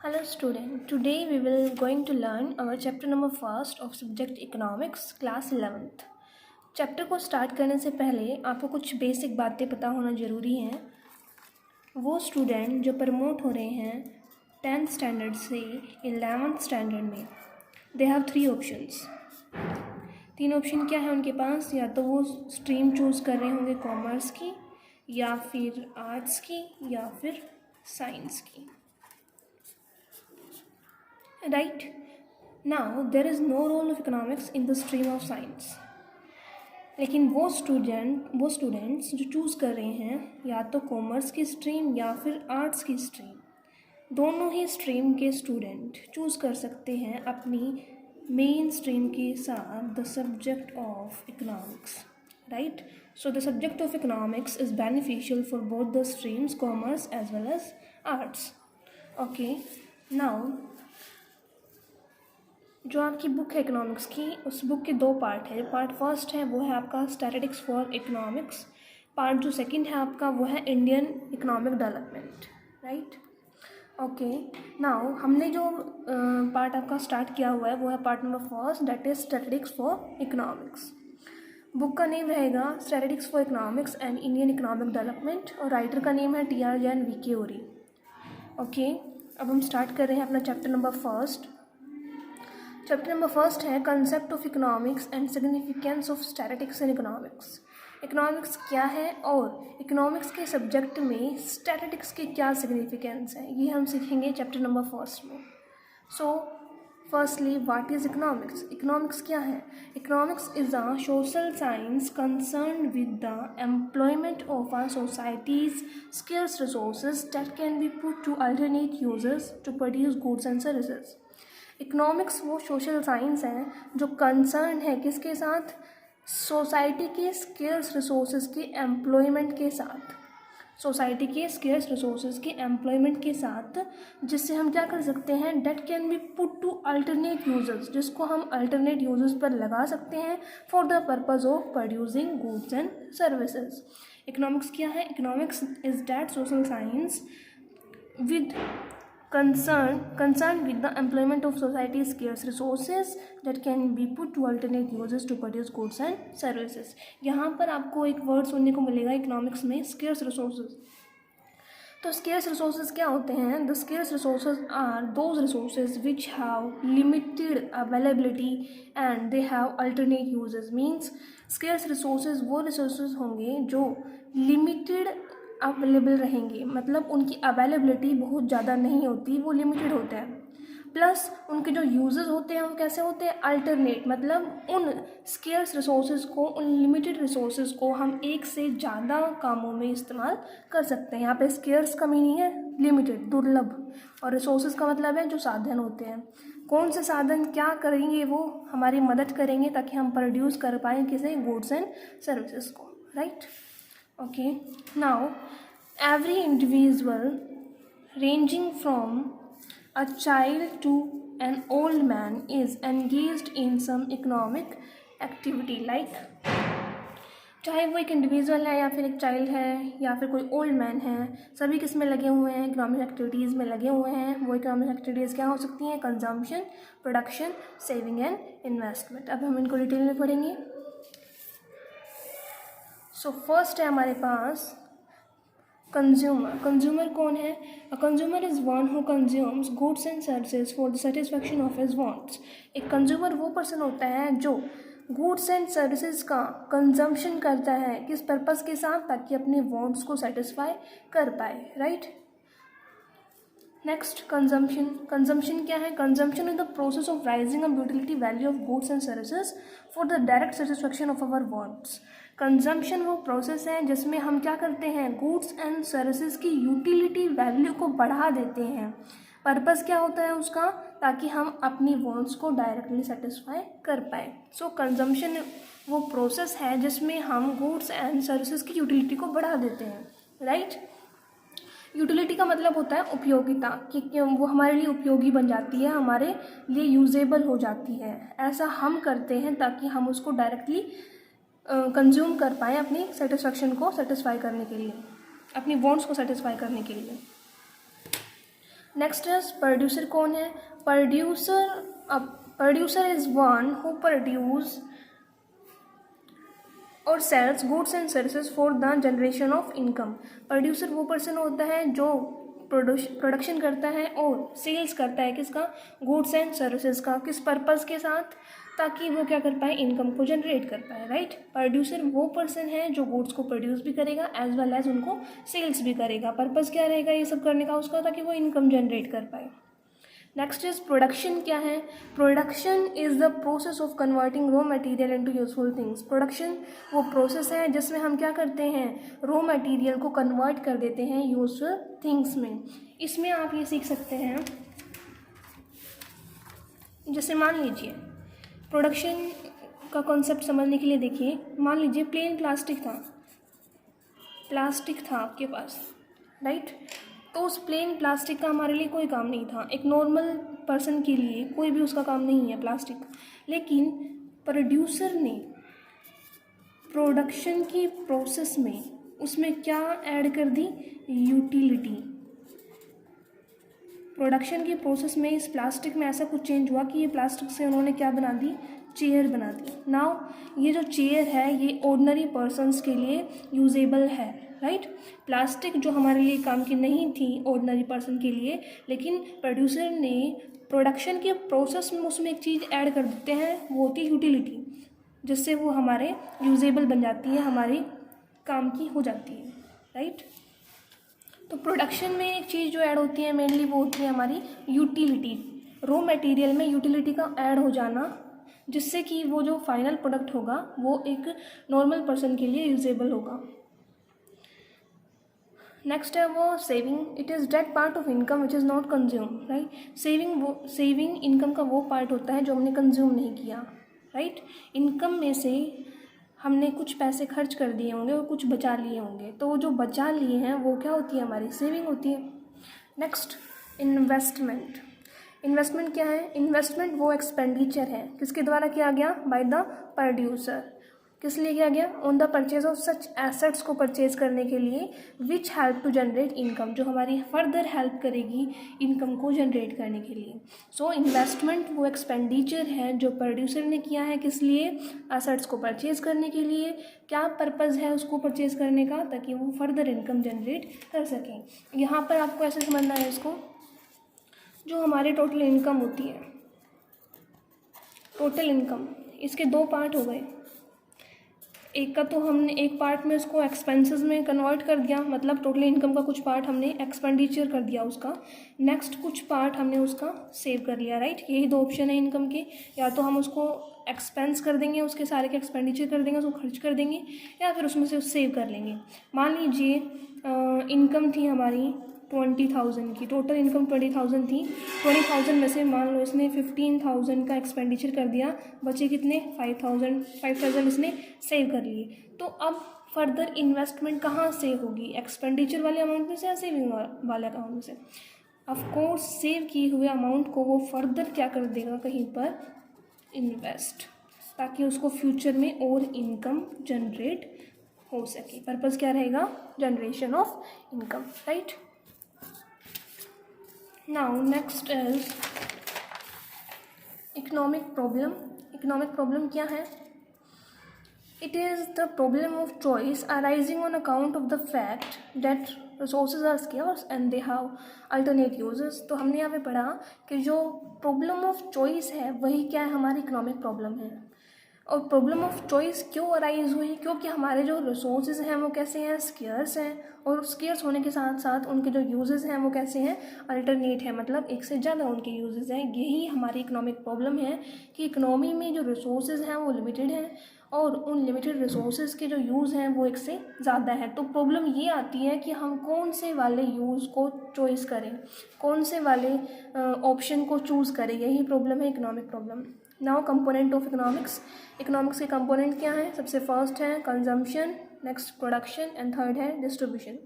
Hello student, today we will going to learn our chapter number first of subject economics class 11th. Chapter को start करने से पहले आपको कुछ basic बातें पता होना ज़रूरी हैं। वो स्टूडेंट जो प्रमोट हो रहे हैं 10th स्टैंडर्ड से 11th स्टैंडर्ड में, दे हैव 3 ऑप्शंस। 3 ऑप्शन क्या है उनके पास? या तो वो स्ट्रीम चूज़ कर रहे होंगे कॉमर्स की, या फिर आर्ट्स की, या फिर साइंस की। Right? Now there is no role of economics in the stream of science. लेकिन वो स्टूडेंट्स जो चूज़ कर रहे हैं या तो कॉमर्स की स्ट्रीम या फिर आर्ट्स की स्ट्रीम, दोनों ही स्ट्रीम के स्टूडेंट चूज़ कर सकते हैं अपनी मेन स्ट्रीम के साथ the subject of economics. Right? So the subject of economics is beneficial for both the streams, commerce as well as arts. Okay, now जो आपकी बुक है इकोनॉमिक्स की, उस बुक के 2 पार्ट है. पार्ट फर्स्ट है वो है आपका स्टैटिस्टिक्स फॉर इकोनॉमिक्स. पार्ट जो सेकंड है आपका वो है Indian economic development. Right? Okay, now हमने जो पार्ट आपका स्टार्ट किया हुआ है वो है part number first, that is statistics for economics. Book का नेम रहेगा statistics for economics and Indian economic development और राइटर का नेम है TR Jain VK Ohri. Okay, अब हम स्टार्ट कर रहे हैं अपना chapter number first. Chapter number first है concept of economics and significance of statistics in economics. Economics क्या है और इकोनॉमिक्स के सब्जेक्ट में स्टैटिस्टिक्स की क्या सिग्निफिकेंस है, ये हम सीखेंगे चैप्टर नंबर फर्स्ट में. So firstly, what is economics? Economics क्या है? Economics is a social science concern with the employment of our societies skills resources that can be put to alternate users to produce goods and services. Economics वो social science है जो concern है किसके साथ? Society के skills resources के employment के साथ. सोसाइटी के स्किल्स रिसोर्सेज के एम्प्लॉयमेंट के साथ, जिससे हम क्या कर सकते हैं? That can be put to alternate users, जिसको हम अल्टरनेट यूजर्स पर लगा सकते हैं for the purpose of producing goods and services. Economics क्या है? Economics is that social science with concerned with the employment of society's scarce resources that can be put to alternate uses to produce goods and services. यहाँ पर आपको एक word सुनने को मिलेगा economics में, scarce resources. तो scarce resources क्या होते हैं? The scarce resources are those resources which have limited availability and they have alternate uses. Means scarce resources वो resources होंगे जो limited अवेलेबल रहेंगे, मतलब उनकी अवेलेबिलिटी बहुत ज़्यादा नहीं होती, वो लिमिटेड होता है. प्लस उनके जो यूजेस होते हैं वो कैसे होते हैं? अल्टरनेट, मतलब उन स्केर्स रिसोर्सेज को, उन लिमिटेड रिसोर्सेज को हम एक से ज़्यादा कामों में इस्तेमाल कर सकते हैं. यहाँ पे स्केर्स का मीनिंग है लिमिटेड, दुर्लभ, और रिसोर्सेज का मतलब है जो साधन होते हैं. कौन से साधन क्या करेंगे? वो हमारी मदद करेंगे ताकि हम प्रोड्यूस कर पाएँ किसी गुड्स एंड सर्विसेज को. Right? Okay, now every individual ranging from a child to an old man is engaged in some economic activity. Like चाहे वो एक इंडिविजुअल है या फिर एक चाइल्ड है या फिर कोई ओल्ड मैन है, सभी किस में लगे हुए हैं? इकोनॉमिक एक्टिविटीज़ में लगे हुए हैं. वो इकोनॉमिक एक्टिविटीज़ क्या हो सकती हैं? Consumption, production, saving and investment. अब हम इनको डिटेल में पढ़ेंगे. सो फर्स्ट है हमारे पास कंज्यूमर. कंज्यूमर कौन है? A consumer is one who consumes goods and services for the satisfaction of his wants. एक कंज्यूमर वो पर्सन होता है जो गुड्स एंड सर्विसेज का कंजम्पशन करता है, किस पर्पज़ के साथ? ताकि अपने वांट्स को सेटिस्फाई कर पाए. राइट? Next, consumption. कंजम्पशन क्या है? Consumption is the process of rising a utility value of goods and services for the direct satisfaction of our wants. Consumption वो प्रोसेस है जिसमें हम क्या करते हैं? गुड्स एंड सर्विसेज की यूटिलिटी वैल्यू को बढ़ा देते हैं. पर्पस क्या होता है उसका? ताकि हम अपनी वांट्स को डायरेक्टली सेटिस्फाई कर पाए. सो कंजम्पशन वो प्रोसेस है जिसमें हम गुड्स एंड सर्विसेज की यूटिलिटी को बढ़ा देते हैं. राइट? यूटिलिटी का मतलब होता है उपयोगिता, कि वो हमारे लिए उपयोगी बन जाती है, हमारे लिए यूजेबल हो जाती है. ऐसा हम करते हैं ताकि हम उसको डायरेक्टली कंज्यूम कर पाएँ अपनी सेटिस्फैक्शन को सेटिस्फाई करने के लिए, अपनी वांट्स को सेटिस्फाई करने के लिए. नेक्स्ट इज प्रोड्यूसर कौन है? Producer is one who produce और sells goods and services for the generation of income. Producer वो पर्सन होता है जो प्रोडक्शन करता है और सेल्स करता है किसका? गुड्स एंड सर्विसेज का। किस पर्पज़ के साथ? ताकि वो क्या कर पाए? इनकम को जनरेट कर पाए, राइट। प्रोड्यूसर वो पर्सन है जो गुड्स को प्रोड्यूस भी करेगा एज वेल एज उनको सेल्स भी करेगा। पर्पज़ क्या रहेगा ये सब करने का उसका? ताकि वो इनकम जनरेट कर पाए। Next is production. क्या है? Production is the process of converting raw material into useful things. Production वो प्रोसेस है जिसमें हम क्या करते हैं? रॉ मटेरियल को कन्वर्ट कर देते हैं यूजफुल थिंग्स में। इसमें आप ये सीख सकते हैं, जैसे मान लीजिए प्रोडक्शन का कॉन्सेप्ट समझने के लिए देखिए, मान लीजिए प्लेन प्लास्टिक था आपके पास, राइट। तो उस प्लेन प्लास्टिक का हमारे लिए कोई काम नहीं था, एक नॉर्मल पर्सन के लिए कोई भी उसका काम नहीं है प्लास्टिक। लेकिन प्रोड्यूसर ने प्रोडक्शन की प्रोसेस में उसमें क्या ऐड कर दी? यूटिलिटी। प्रोडक्शन की प्रोसेस में इस प्लास्टिक में ऐसा कुछ चेंज हुआ कि ये प्लास्टिक से उन्होंने क्या बना दी? चेयर बना दी। नाउ ये जो चेयर है ये ऑर्डिनरी पर्सन्स के लिए यूजेबल है, राइट। प्लास्टिक जो हमारे लिए काम की नहीं थी ऑर्डिनरी पर्सन के लिए, लेकिन प्रोड्यूसर ने प्रोडक्शन के प्रोसेस में उसमें एक चीज़ ऐड कर देते हैं, वो होती है यूटिलिटी, जिससे वो हमारे यूजेबल बन जाती है, हमारी काम की हो जाती है, राइट। तो प्रोडक्शन में एक चीज़ जो ऐड होती है मेनली वो होती है हमारी यूटिलिटी। रॉ मटेरियल में यूटिलिटी का ऐड हो जाना, जिससे कि वो जो फाइनल प्रोडक्ट होगा वो एक नॉर्मल पर्सन के लिए यूजेबल होगा। नेक्स्ट है वो saving. It is that part of income which is not consume, right. Saving income का वो पार्ट होता है जो हमने कंज्यूम नहीं किया, राइट। इनकम में से हमने कुछ पैसे खर्च कर दिए होंगे और कुछ बचा लिए होंगे, तो वो जो बचा लिए हैं वो क्या होती है? हमारी सेविंग होती है। Next investment. इन्वेस्टमेंट क्या है? इन्वेस्टमेंट वो एक्सपेंडिचर है किसके द्वारा किया गया? By the producer. किस लिए किया गया? On the purchase of such assets को परचेज करने के लिए which help to generate income, जो हमारी फर्दर हेल्प करेगी इनकम को जनरेट करने के लिए। सो इन्वेस्टमेंट वो एक्सपेंडिचर है जो प्रोड्यूसर ने किया है, किस लिए? एसेट्स को परचेज करने के लिए। क्या पर्पज़ है उसको परचेज करने का? ताकि वो फर्दर इनकम जनरेट कर सकें। यहाँ पर आपको ऐसे समझना है इसको, जो हमारी टोटल इनकम होती है, टोटल इनकम, इसके दो पार्ट हो गए। एक का तो हमने एक पार्ट में उसको एक्सपेंसेस में कन्वर्ट कर दिया, मतलब टोटल इनकम का कुछ पार्ट हमने एक्सपेंडिचर कर दिया उसका। नेक्स्ट कुछ पार्ट हमने उसका सेव कर लिया, राइट। यही दो ऑप्शन है इनकम के, या तो हम उसको एक्सपेंस कर देंगे, उसके सारे के एक्सपेंडिचर कर देंगे, उसको खर्च कर देंगे, या फिर उसमें से सेव कर लेंगे। मान लीजिए इनकम थी हमारी 20,000 की, टोटल इनकम 20,000 थी। 20,000 में से मान लो इसने 15,000 का एक्सपेंडिचर कर दिया, बचे कितने? 5,000 इसने सेव कर लिए। तो अब फर्दर इन्वेस्टमेंट कहाँ से होगी? एक्सपेंडिचर वाले अमाउंट में से या सेविंग वाले अकाउंट में से? ऑफकोर्स सेव किए हुए अमाउंट को वो फर्दर क्या कर देगा? कहीं पर इन्वेस्ट, ताकि उसको फ्यूचर में और इनकम जनरेट हो सके। पर्पज़ क्या रहेगा? Generation of income, right. Now next is economic problem. Economic problem क्या है? It is the problem of choice arising on account of the fact that resources are scarce and they have alternate uses. तो हमने यहाँ पे पढ़ा कि जो problem of choice है वही क्या है? हमारी इकोनॉमिक प्रॉब्लम है। और प्रॉब्लम ऑफ चॉइस क्यों अराइज हुई? क्योंकि हमारे जो रिसोर्सेज हैं वो कैसे हैं? स्केर्स हैं, और स्केर्स होने के साथ साथ उनके जो यूजेस हैं वो कैसे हैं? अल्टरनेट है, मतलब एक से ज़्यादा उनके यूजेस हैं। यही हमारी इकोनॉमिक प्रॉब्लम है कि इकोनॉमी में जो रिसोर्सेज हैं वो लिमिटेड हैं, और उन लिमिटेड रिसोर्सेज के जो यूज़ हैं वो एक से ज़्यादा है। तो प्रॉब्लम ये आती है कि हम कौन से वाले यूज़ को चॉइस करें, कौन से वाले ऑप्शन को चूज़ करें, यही प्रॉब्लम है economic problem. Now component of economics. Economics के कंपोनेंट क्या हैं? सबसे फर्स्ट है consumption, next production and third है डिस्ट्रीब्यूशन।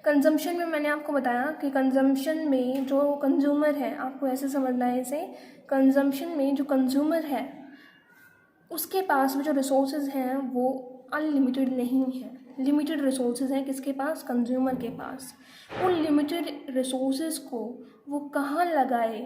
कंजम्पशन में मैंने आपको बताया कि कंजम्पशन में जो कंज्यूमर है, आपको ऐसे समझना है इसे, कंजम्पशन में जो कंज्यूमर है उसके पास में जो रिसोर्सेज हैं वो अनलिमिटेड नहीं है, लिमिटेड रिसोर्सेज हैं किसके पास, कंज्यूमर के पास। उन लिमिटेड रिसोर्सेज को वो कहाँ लगाए,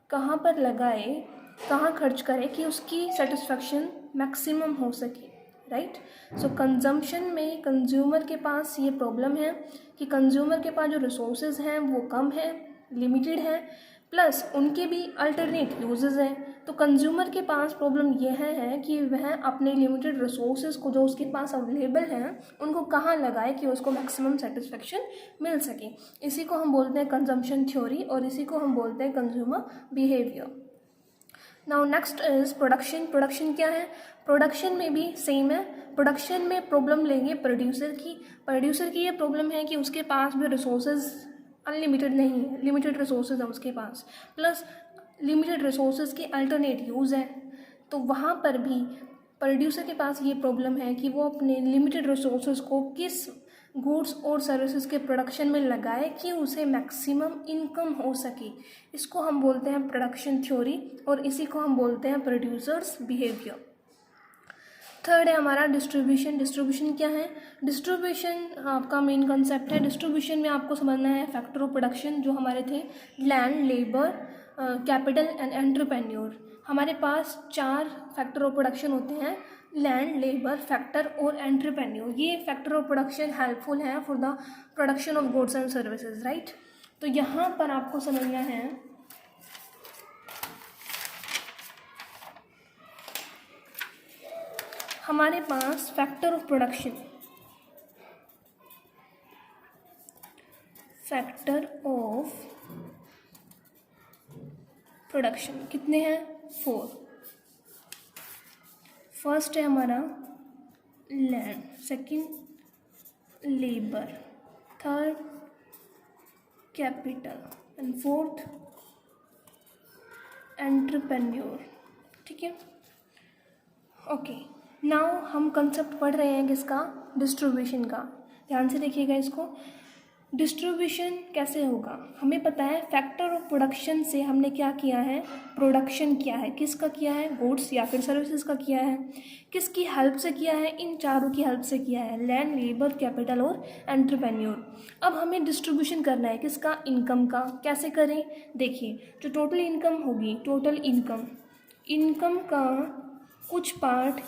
कहाँ पर लगाए, कहाँ खर्च करे कि उसकी सेटिस्फेक्शन मैक्सिमम हो सके, राइट। सो कंजम्पशन में कंज्यूमर के पास ये प्रॉब्लम है कि कंज्यूमर के पास जो रिसोर्सेज हैं वो कम है, लिमिटेड है, प्लस उनके भी अल्टरनेट यूजेस हैं। तो कंज्यूमर के पास प्रॉब्लम यह है कि वह अपने लिमिटेड रिसोर्सेज को जो उसके पास अवेलेबल हैं उनको कहाँ लगाए कि उसको मैक्सिमम सेटिस्फेक्शन मिल सके। इसी को हम बोलते हैं कंजम्पशन थ्योरी और इसी को हम बोलते हैं consumer behaviour. Now next is production. Production क्या है, प्रोडक्शन में भी सेम है। प्रोडक्शन में प्रॉब्लम लेंगे प्रोड्यूसर की। प्रोड्यूसर की ये प्रॉब्लम है कि उसके पास भी रिसोर्सेज अनलिमिटेड नहीं है, लिमिटेड रिसोर्सेज है उसके पास, प्लस लिमिटेड रिसोर्सेज के अल्टरनेट यूज़ है। तो वहाँ पर भी प्रोड्यूसर के पास ये प्रॉब्लम है कि वो अपने लिमिटेड रिसोर्सेज को किस गुड्स और सर्विसेज के प्रोडक्शन में लगाए कि उसे मैक्सिमम इनकम हो सके। इसको हम बोलते हैं प्रोडक्शन थ्योरी और इसी को हम बोलते हैं प्रोड्यूसर्स बिहेवियर। थर्ड है हमारा डिस्ट्रीब्यूशन। डिस्ट्रीब्यूशन क्या है, डिस्ट्रीब्यूशन आपका मेन कंसेप्ट है। डिस्ट्रीब्यूशन में आपको समझना है फैक्टर ऑफ प्रोडक्शन जो हमारे थे, land, labour, capital and entrepreneur. हमारे पास 4 फैक्टर ऑफ प्रोडक्शन होते हैं, लैंड, लेबर, फैक्टर और एंटरप्रेन्योर। ये फैक्टर ऑफ प्रोडक्शन हेल्पफुल है for the production of goods and services, right. तो यहाँ पर आपको समझना है हमारे पास factor of production, factor of production कितने हैं, 4। फर्स्ट है हमारा land, second labour, third capital and fourth entrepreneur, ठीक है। ओके, नाउ हम कंसेप्ट पढ़ रहे हैं किसका, डिस्ट्रीब्यूशन का। ध्यान से देखिएगा इसको। डिस्ट्रीब्यूशन कैसे होगा, हमें पता है फैक्टर ऑफ प्रोडक्शन से हमने क्या किया है, प्रोडक्शन किया है, किसका किया है, गुड्स या फिर सर्विसेज का किया है। किसकी हेल्प से किया है, इन चारों की हेल्प से किया है, लैंड, लेबर, कैपिटल और एंटरप्रेन्योर। अब हमें डिस्ट्रीब्यूशन करना है किसका, इनकम का। कैसे करें, देखिए जो टोटल इनकम होगी, टोटल इनकम का कुछ पार्ट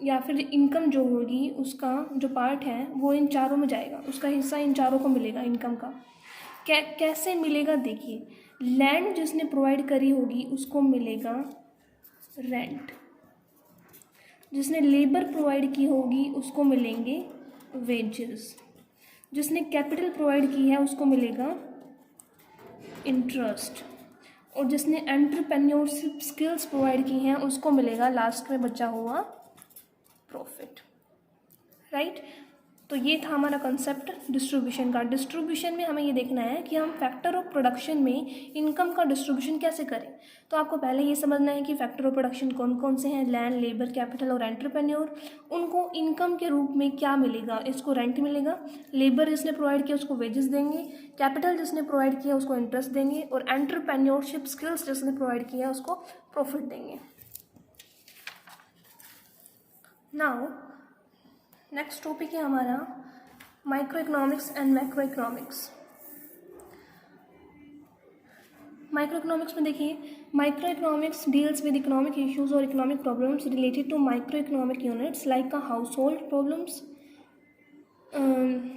या फिर इनकम जो होगी उसका जो पार्ट है वो इन चारों में जाएगा, उसका हिस्सा इन चारों को मिलेगा इनकम का। कैसे मिलेगा, देखिए लैंड जिसने प्रोवाइड करी होगी उसको मिलेगा रेंट, जिसने लेबर प्रोवाइड की होगी उसको मिलेंगे वेजेस, जिसने कैपिटल प्रोवाइड की है उसको मिलेगा इंटरेस्ट, और जिसने एंटरप्रेन्योरशिप स्किल्स प्रोवाइड की हैं उसको मिलेगा लास्ट में बचा हुआ प्रॉफिट, राइट। तो ये था हमारा कंसेप्ट डिस्ट्रीब्यूशन का। डिस्ट्रीब्यूशन में हमें ये देखना है कि हम फैक्टर ऑफ प्रोडक्शन में इनकम का डिस्ट्रीब्यूशन कैसे करें। तो आपको पहले ये समझना है कि फैक्टर ऑफ प्रोडक्शन कौन कौन से हैं, लैंड, लेबर, कैपिटल और एंटरप्रेन्योर। उनको इनकम के रूप में क्या मिलेगा, इसको रेंट मिलेगा, लेबर जिसने प्रोवाइड किया उसको वेजेस देंगे, कैपिटल जिसने प्रोवाइड किया उसको इंटरेस्ट देंगे, और एंटरप्रेन्योरशिप स्किल्स जिसने प्रोवाइड किया उसको प्रॉफिट देंगे। नाउ नेक्स्ट टॉपिक है हमारा micro economics and macro economics. Micro economics में देखिए, micro economics deals with economic issues और economic problems related to micro economic units like a household problems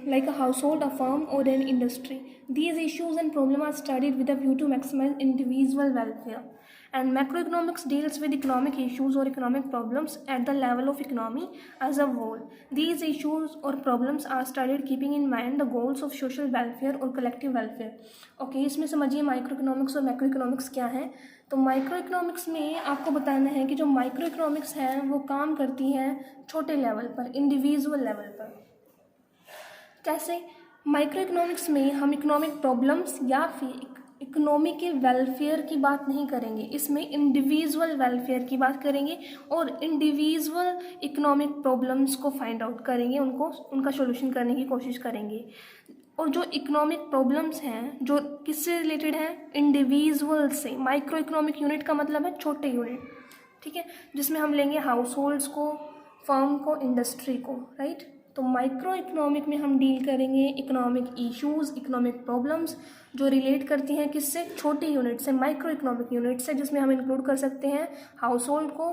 like a household, a firm or an industry. These issues and problems are studied with a view to maximize individual welfare. And macroeconomics deals with economic issues or economic problems at the level of economy as a whole. These issues or problems are studied keeping in mind the goals of social welfare or collective welfare. Okay, इसमें समझिए micro economics और macro economics क्या है। तो micro economics में आपको बताना है कि जो माइक्रो इकोनॉमिक्स है वो काम करती है छोटे लेवल पर, इंडिविजुअल लेवल पर। कैसे, माइक्रो इकोनॉमिक्स में हम इकोनॉमिक प्रॉब्लम्स या फिर इकोनॉमी के वेलफेयर की बात नहीं करेंगे, इसमें इंडिविजुअल वेलफेयर की बात करेंगे और इंडिविजुअल इकोनॉमिक प्रॉब्लम्स को फाइंड आउट करेंगे, उनका सॉल्यूशन करने की कोशिश करेंगे। और जो इकोनॉमिक प्रॉब्लम्स हैं जो किससे रिलेटेड हैं, इंडिविजुअल से। माइक्रो इकोनॉमिक यूनिट का मतलब है छोटे यूनिट, ठीक है, जिसमें हम लेंगे हाउस होल्ड्स को, फर्म को, इंडस्ट्री को, राइट। तो माइक्रो इकोनॉमिक में हम डील करेंगे इकोनॉमिक इश्यूज़, इकोनॉमिक प्रॉब्लम्स जो रिलेट करती हैं किससे, छोटी यूनिट से, माइक्रो इकोनॉमिक यूनिट से, जिसमें हम इंक्लूड कर सकते हैं हाउस होल्ड को,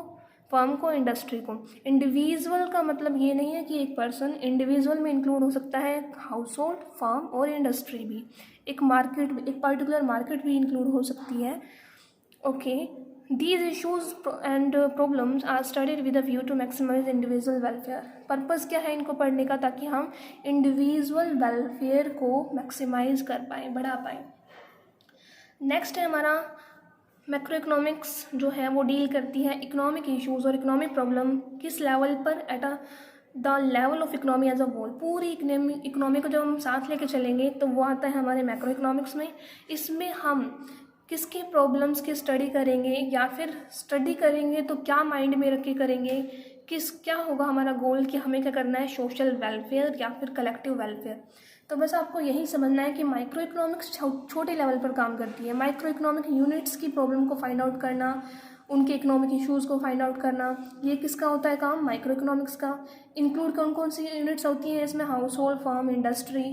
फर्म को, इंडस्ट्री को। इंडिविजुअल का मतलब ये नहीं है कि एक पर्सन, इंडिविजुअल में इंक्लूड हो सकता है हाउस होल्ड, फर्म और इंडस्ट्री भी, एक मार्केट, एक पर्टिकुलर मार्केट भी इंक्लूड हो सकती है। Okay, these issues and problems are studied with a view to maximize individual welfare। Purpose क्या है इनको पढ़ने का, ताकि हम इंडिविजुअल वेलफेयर को मैक्सिमाइज कर पाएँ, बढ़ा पाएँ। नेक्स्ट है हमारा मैक्रो इकोनॉमिक्स, जो है वो डील करती है इकोनॉमिक इश्यूज़ और इकोनॉमिक प्रॉब्लम किस लेवल पर, at the level of economy as a whole. पूरी इकोनॉमी को जब हम साथ लेके चलेंगे तो वो आता है हमारे मैक्रो इकोनॉमिक्स में। इसमें हम किसके प्रॉब्लम्स की स्टडी करेंगे, या फिर स्टडी करेंगे तो क्या माइंड में रख के करेंगे, क्या होगा हमारा गोल कि हमें क्या करना है, सोशल वेलफेयर या फिर कलेक्टिव वेलफेयर। तो बस आपको यही समझना है कि माइक्रो इकोनॉमिक्स छोटे लेवल पर काम करती है। माइक्रो इकोनॉमिक यूनिट्स की प्रॉब्लम को फाइंड आउट करना, उनके इकोनॉमिक इश्यूज़ को फाइंड आउट करना, ये किसका होता है काम, माइक्रो इकोनॉमिक्स का। इंक्लूड कौन कौन सी यूनिट्स होती हैं इसमें, house hold, firm, industry.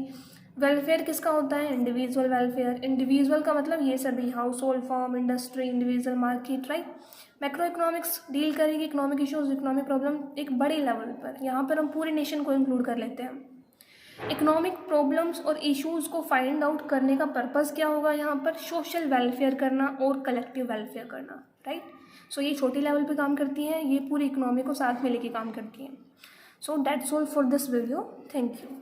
Welfare किसका होता है, इंडिविजुअल वेलफेयर। इंडिविजुअल का मतलब ये सभी, house hold, firm, industry, individual, market, right. Macro economics deal करेगी इकोनॉमिक इश्यूज, इकोनॉमिक प्रॉब्लम एक बड़े लेवल पर। यहाँ पर हम पूरे नेशन को इंक्लूड कर लेते हैं। इकोनॉमिक प्रॉब्लम्स और इश्यूज़ को फाइंड आउट करने का पर्पस क्या होगा यहाँ पर, सोशल वेलफेयर करना और कलेक्टिव वेलफेयर करना, राइट। सो ये छोटे लेवल पे काम करती हैं, ये पूरी इकोनॉमी को साथ में लेके काम करती हैं। So that's all for this video, thank you.